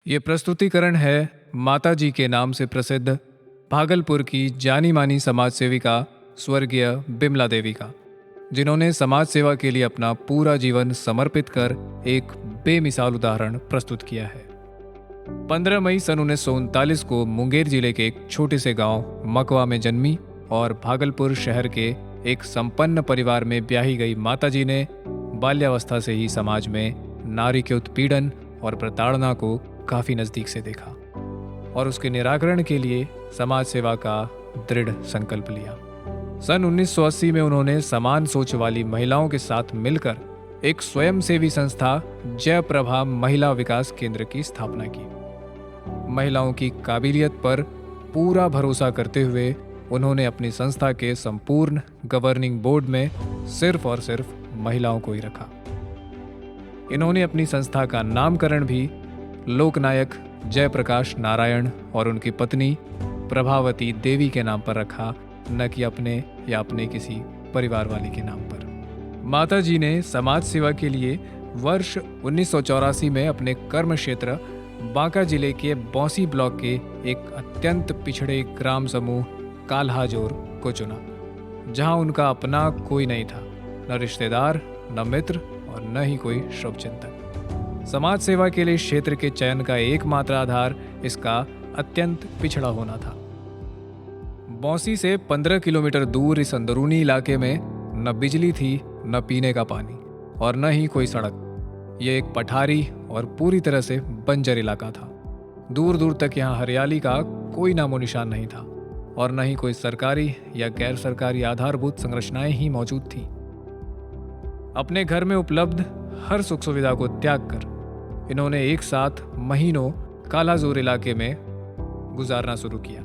ये प्रस्तुतिकरण है माता जी के नाम से प्रसिद्ध भागलपुर की जानी मानी समाज सेविका स्वर्गीय बिमला देवी का, जिन्होंने समाज सेवा के लिए अपना पूरा जीवन समर्पित कर एक बेमिसाल उदाहरण प्रस्तुत किया है। 15 मई सन 1939 को मुंगेर जिले के एक छोटे से गांव मकवा में जन्मी और भागलपुर शहर के एक संपन्न परिवार में ब्याही गई माताजी ने बाल्यावस्था से ही समाज में नारी के उत्पीड़न और प्रताड़ना को काफी नजदीक से देखा और उसके निराकरण के लिए समाज सेवा का दृढ़ संकल्प लिया। सन 1980 में उन्होंने समान सोच वाली महिलाओं के साथ मिलकर एक स्वयंसेवी संस्था जयप्रभा महिला विकास केंद्र की स्थापना की। महिलाओं की काबिलियत पर पूरा भरोसा करते हुए उन्होंने अपनी संस्था के संपूर्ण गवर्निंग बोर्ड में सिर्फ और सिर्फ महिलाओं को ही रखा। इन्होंने अपनी संस्था का नामकरण भी लोकनायक जयप्रकाश नारायण और उनकी पत्नी प्रभावती देवी के नाम पर रखा, न कि अपने या अपने किसी परिवार वाले के नाम पर। माता जी ने समाज सेवा के लिए वर्ष 1984 में अपने कर्म क्षेत्र बांका जिले के बौंसी ब्लॉक के एक अत्यंत पिछड़े ग्राम समूह काल्हाजोर को चुना, जहां उनका अपना कोई नहीं था, न रिश्तेदार, न मित्र और न ही कोई शुभचिंतक। समाज सेवा के लिए क्षेत्र के चयन का एकमात्र आधार इसका अत्यंत पिछड़ा होना था। बौंसी से 15 किलोमीटर दूर इस अंदरूनी इलाके में न बिजली थी, न पीने का पानी और न ही कोई सड़क। यह एक पठारी और पूरी तरह से बंजर इलाका था। दूर दूर तक यहाँ हरियाली का कोई नामो निशान नहीं था और न ही कोई सरकारी या गैर सरकारी आधारभूत संरचनाएं ही मौजूद थी। अपने घर में उपलब्ध हर सुख सुविधा को त्याग कर इन्होंने एक साथ महीनों कालाजोर इलाके में गुजारना शुरू किया,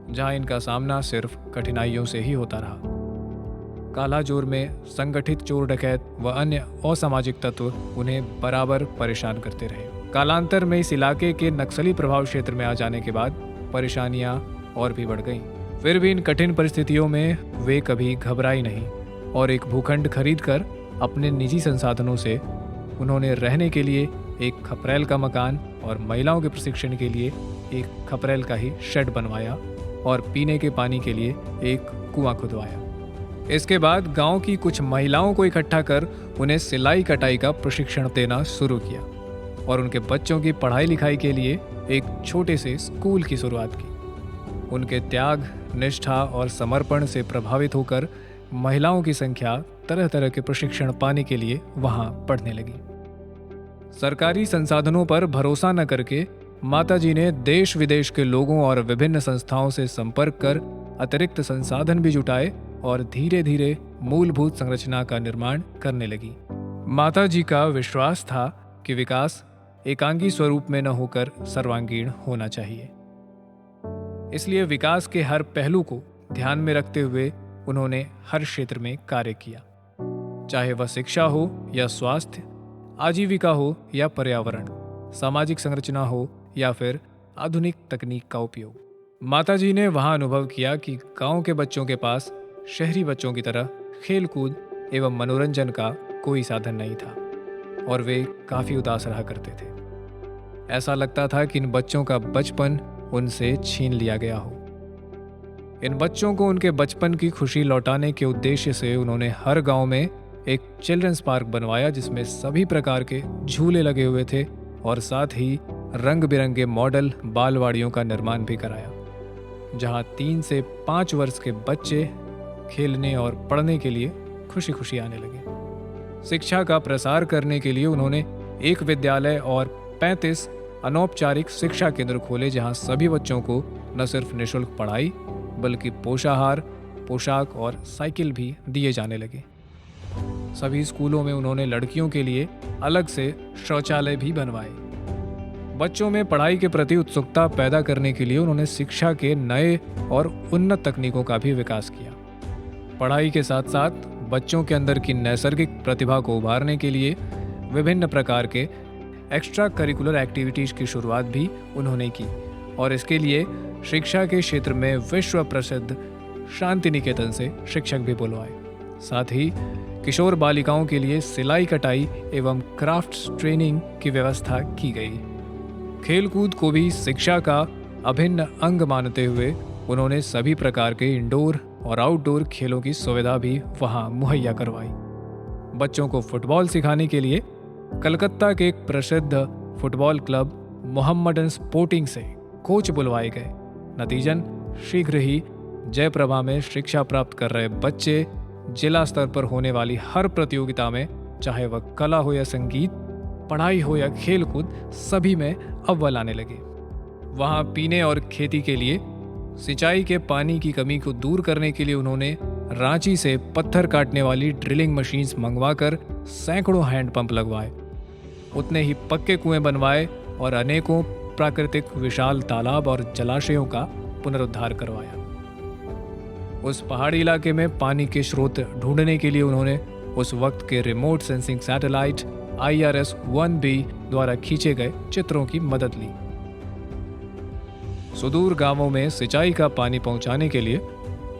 जहां इनका सामना सिर्फ कठिनाइयों से ही होता रहा। कालाजोर में संगठित चोर डकैत व अन्य असामाजिक तत्व उन्हें बराबर परेशान करते रहे। कालांतर में इस इलाके के नक्सली प्रभाव क्षेत्र में आ जाने के बाद परेशानियां और भी बढ़ गईं। फिर भी इन कठिन परिस्थितियों में वे कभी घबराई नहीं और एक भूखंड खरीदकर अपने निजी संसाधनों से उन्होंने रहने के लिए एक खपरेल का मकान और महिलाओं के प्रशिक्षण के लिए एक खपरेल का ही शेड बनवाया और पीने के पानी के लिए एक कुआं खुदवाया। इसके बाद गांव की कुछ महिलाओं को इकट्ठा कर उन्हें सिलाई कटाई का प्रशिक्षण देना शुरू किया और उनके बच्चों की पढ़ाई लिखाई के लिए एक छोटे से स्कूल की शुरुआत की। उनके त्याग, निष्ठा और समर्पण से प्रभावित होकर महिलाओं की संख्या तरह तरह के प्रशिक्षण पाने के लिए वहां बढ़ने लगी। सरकारी संसाधनों पर भरोसा न करके माताजी ने देश विदेश के लोगों और विभिन्न संस्थाओं से संपर्क कर अतिरिक्त संसाधन भी जुटाए और धीरे धीरे मूलभूत संरचना का निर्माण करने लगी। माताजी का विश्वास था कि विकास एकांगी स्वरूप में न होकर सर्वांगीण होना चाहिए। इसलिए विकास के हर पहलू को ध्यान में रखते हुए उन्होंने हर क्षेत्र में कार्य किया, चाहे वह शिक्षा हो या स्वास्थ्य, आजीविका हो या पर्यावरण, सामाजिक संरचना हो या फिर आधुनिक तकनीक का उपयोग। माताजी ने वहां अनुभव किया कि गांव के बच्चों के पास शहरी बच्चों की तरह खेल कूद एवं मनोरंजन का कोई साधन नहीं था और वे काफी उदास रहा करते थे। ऐसा लगता था कि इन बच्चों का बचपन उनसे छीन लिया गया हो। इन बच्चों को उनके बचपन की खुशी लौटाने के उद्देश्य से उन्होंने हर गांव में एक चिल्ड्रंस पार्क बनवाया, जिसमें सभी प्रकार के झूले लगे हुए थे और साथ ही रंग बिरंगे मॉडल बालवाड़ियों का निर्माण भी कराया, जहां 3 से 5 वर्ष के बच्चे खेलने और पढ़ने के लिए खुशी खुशी आने लगे। शिक्षा का प्रसार करने के लिए उन्होंने एक विद्यालय और 35 अनौपचारिक शिक्षा केंद्र खोले, जहां सभी बच्चों को न सिर्फ निःशुल्क पढ़ाई बल्कि पोषाहार, पोशाक और साइकिल भी दिए जाने लगे। सभी स्कूलों में उन्होंने लड़कियों के लिए अलग से शौचालय भी बनवाए। बच्चों में पढ़ाई के प्रति उत्सुकता पैदा करने के लिए उन्होंने शिक्षा के नए और उन्नत तकनीकों का भी विकास किया। पढ़ाई के साथ साथ बच्चों के अंदर की नैसर्गिक प्रतिभा को उभारने के लिए विभिन्न प्रकार के एक्स्ट्रा करिकुलर एक्टिविटीज की शुरुआत भी उन्होंने की और इसके लिए शिक्षा के क्षेत्र में विश्व प्रसिद्ध शांति निकेतन से शिक्षक भी बुलवाए। साथ ही किशोर बालिकाओं के लिए सिलाई कटाई एवं क्राफ्ट्स ट्रेनिंग की व्यवस्था की गई। खेलकूद को भी शिक्षा का अभिन्न अंग मानते हुए उन्होंने सभी प्रकार के इंडोर और आउटडोर खेलों की सुविधा भी वहां मुहैया करवाई। बच्चों को फुटबॉल सिखाने के लिए कलकत्ता के एक प्रसिद्ध फुटबॉल क्लब मोहम्मडन स्पोर्टिंग से कोच बुलवाए गए। नतीजन शीघ्र ही जयप्रभा में शिक्षा प्राप्त कर रहे बच्चे जिला स्तर पर होने वाली हर प्रतियोगिता में, चाहे वह कला हो या संगीत, पढ़ाई हो या खेलकूद, सभी में अव्वल आने लगे। वहां पीने और खेती के लिए सिंचाई के पानी की कमी को दूर करने के लिए उन्होंने रांची से पत्थर काटने वाली ड्रिलिंग मशीन्स मंगवाकर सैकड़ों हैंडपंप लगवाए। उतने ही पक्के कुएं बनवाए और अनेकों प्राकृतिक विशाल तालाब और जलाशयों का पुनरुद्धार करवाया। उस पहाड़ी इलाके में पानी के स्रोत ढूंढने के लिए उन्होंने उस वक्त के रिमोट सेंसिंग सैटेलाइट IRS-1B द्वारा खींचे गए चित्रों की मदद ली। सुदूर गांवों में सिंचाई का पानी पहुंचाने के लिए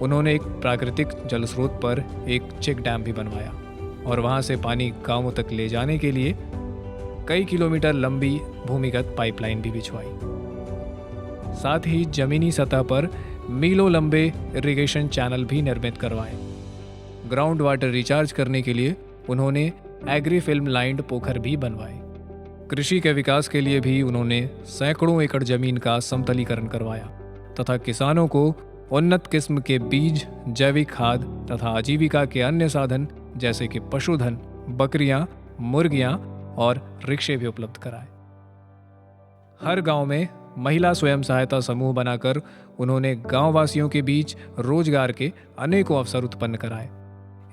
उन्होंने एक प्राकृतिक जल स्रोत पर एक चेक डैम भी बनवाया और वहां से पानी गांवों तक ले जाने के लिए कई किलोमीटर लंबी भूमिगत पाइपलाइन भी बिछवाई। साथ ही जमीनी सतह पर मीलों लंबे इरिगेशन चैनल भी निर्मित करवाए। ग्राउंड वाटर रिचार्ज करने के लिए उन्होंने एग्री फिल्म लाइन्ड पोखर भी बनवाए। कृषि के विकास के लिए भी उन्होंने सैकड़ों एकड़ जमीन का समतलीकरण करवाया तथा किसानों को उन्नत किस्म के बीज, जैविक खाद तथा आजीविका के अन्य साधन जैसे कि पशुधन, बकरियां, मुर्गियां और रिक्शे भी उपलब्ध कराए। हर गांव में महिला स्वयं सहायता समूह बनाकर उन्होंने गांव वासियों के बीच रोजगार के अनेकों अवसर उत्पन्न कराए।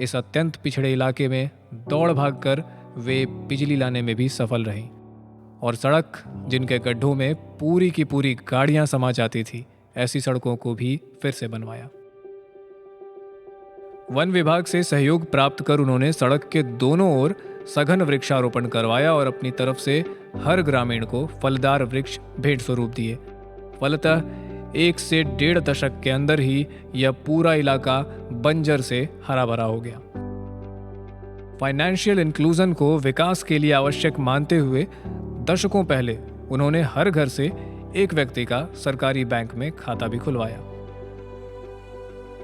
इस अत्यंत पिछड़े इलाके में दौड़ भागकर वे बिजली लाने में भी सफल रहीं और सड़क, जिनके गड्ढों में पूरी की पूरी गाड़ियां समा जाती थी, ऐसी सड़कों को भी फिर से बनवाया। वन विभाग से सहयोग प्राप्त कर उन्होंने सड़क के दोनों ओर सघन वृक्षारोपण करवाया और अपनी तरफ से हर ग्रामीण को फलदार वृक्ष भेंट स्वरूप दिए। फलतः 1 से 1.5 दशक के अंदर ही यह पूरा इलाका बंजर से हरा भरा हो गया। फाइनेंशियल इंक्लूजन को विकास के लिए आवश्यक मानते हुए दशकों पहले उन्होंने हर घर से एक व्यक्ति का सरकारी बैंक में खाता भी खुलवाया।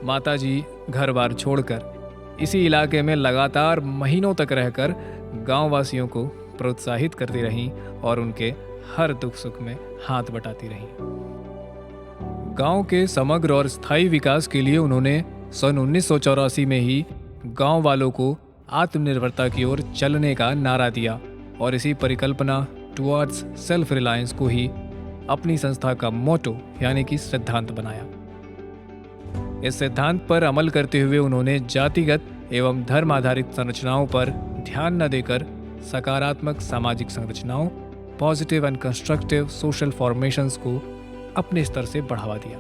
माताजी घर बार छोड़कर इसी इलाके में लगातार महीनों तक रहकर गांव वासियों को प्रोत्साहित करती रहीं और उनके हर दुख सुख में हाथ बटाती रहीं। गांव के समग्र और स्थायी विकास के लिए उन्होंने सन 1984 में ही गांव वालों को आत्मनिर्भरता की ओर चलने का नारा दिया और इसी परिकल्पना टुवर्ड्स सेल्फ रिलायंस को ही अपनी संस्था का मोटो यानी कि सिद्धांत बनाया। इस सिद्धांत पर अमल करते हुए उन्होंने जातिगत एवं धर्म आधारित संरचनाओं पर ध्यान न देकर सकारात्मक सामाजिक संरचनाओं, positive and constructive social formations को अपने स्तर से बढ़ावा दिया,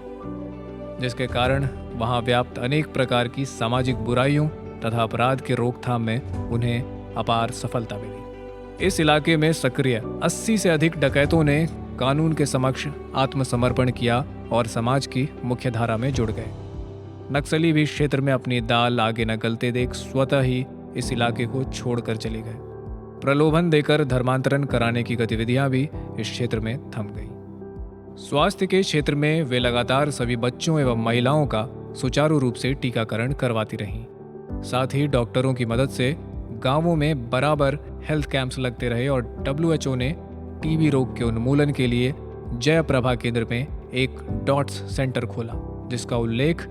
जिसके कारण वहां व्याप्त अनेक प्रकार की सामाजिक बुराइयों तथा अपराध के रोकथाम में उन्हें अपार सफलता मिली। इस इलाके में सक्रिय 80 से अधिक डकैतों ने कानून के समक्ष आत्मसमर्पण किया और समाज की मुख्य धारा में जुड़ गए। नक्सली भी क्षेत्र में अपनी दाल आगे न गलते देख स्वतः ही इस इलाके को छोड़कर चले गए। प्रलोभन देकर धर्मांतरण कराने की गतिविधियां भी इस क्षेत्र में थम गई। स्वास्थ्य के क्षेत्र में वे लगातार सभी बच्चों एवं महिलाओं का सुचारू रूप से टीकाकरण करवाती रहीं। साथ ही डॉक्टरों की मदद से गांवों में बराबर हेल्थ कैंप्स लगते रहे और WHO ने टीबी रोग के उन्मूलन के लिए जयप्रभा केंद्र में एक डॉट्स सेंटर खोला, जिसका उल्लेख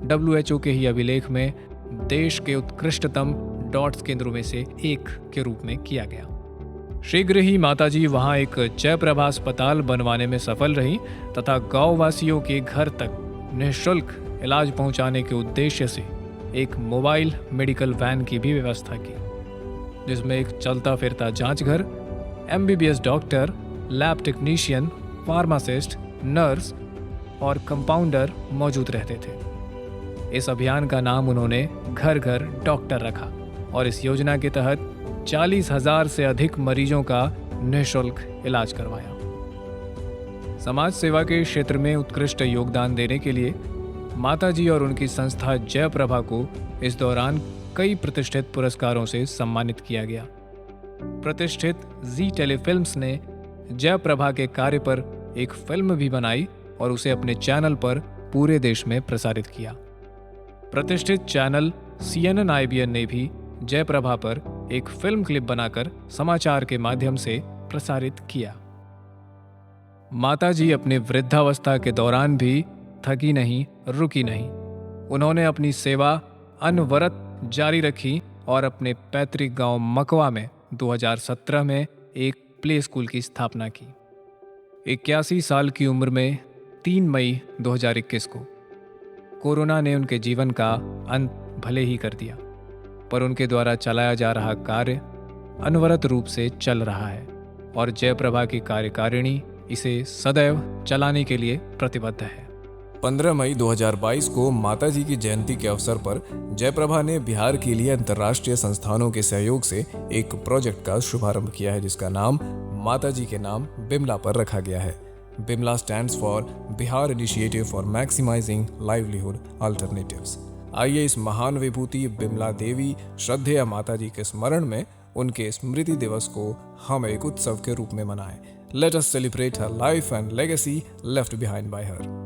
WHO के ही अभिलेख में देश के उत्कृष्टतम डॉट्स केंद्रों में से एक के रूप में किया गया। शीघ्र ही माताजी वहां एक जयप्रभा अस्पताल बनवाने में सफल रहीं तथा गांव वासियों के घर तक निःशुल्क इलाज पहुंचाने के उद्देश्य से एक मोबाइल मेडिकल वैन की भी व्यवस्था की, जिसमें एक चलता फिरता जांच घर, MBBS doctor, lab technician, pharmacist, nurse और कंपाउंडर मौजूद रहते थे। इस अभियान का नाम उन्होंने घर घर डॉक्टर रखा और इस योजना के तहत 40,000 से अधिक मरीजों का निःशुल्क इलाज करवाया। समाज सेवा के क्षेत्र में उत्कृष्ट योगदान देने के लिए माताजी और उनकी संस्था जयप्रभा को इस दौरान कई प्रतिष्ठित पुरस्कारों से सम्मानित किया गया। प्रतिष्ठित जी टेलीफिल्म्स ने जयप्रभा के कार्य पर एक फिल्म भी बनाई और उसे अपने चैनल पर पूरे देश में प्रसारित किया। प्रतिष्ठित चैनल CNN IBN ने भी जयप्रभा पर एक फिल्म क्लिप बनाकर समाचार के माध्यम से प्रसारित किया। माताजी अपने वृद्धावस्था के दौरान भी थकी नहीं, रुकी नहीं। उन्होंने अपनी सेवा अनवरत जारी रखी और अपने पैतृक गांव मकवा में 2017 में एक प्ले स्कूल की स्थापना की। 81 साल की उम्र में 3 मई 2021 को कोरोना ने उनके जीवन का अंत भले ही कर दिया, पर उनके द्वारा चलाया जा रहा कार्य अनवरत रूप से चल रहा है और जयप्रभा की कार्यकारिणी इसे सदैव चलाने के लिए प्रतिबद्ध है। 15 मई 2022 को माताजी की जयंती के अवसर पर जयप्रभा ने बिहार के लिए अंतर्राष्ट्रीय संस्थानों के सहयोग से एक प्रोजेक्ट का शुभारंभ किया है, जिसका नाम माताजी के नाम बिमला पर रखा गया है। Bimla stands for Bihar initiative for maximising livelihood alternatives. आइए इस महान विभूति बिमला देवी श्रद्धेय माताजी के स्मरण में उनके स्मृति दिवस को हम एक उत्सव के रूप में मनाएं। Let us celebrate her life and legacy left behind by her.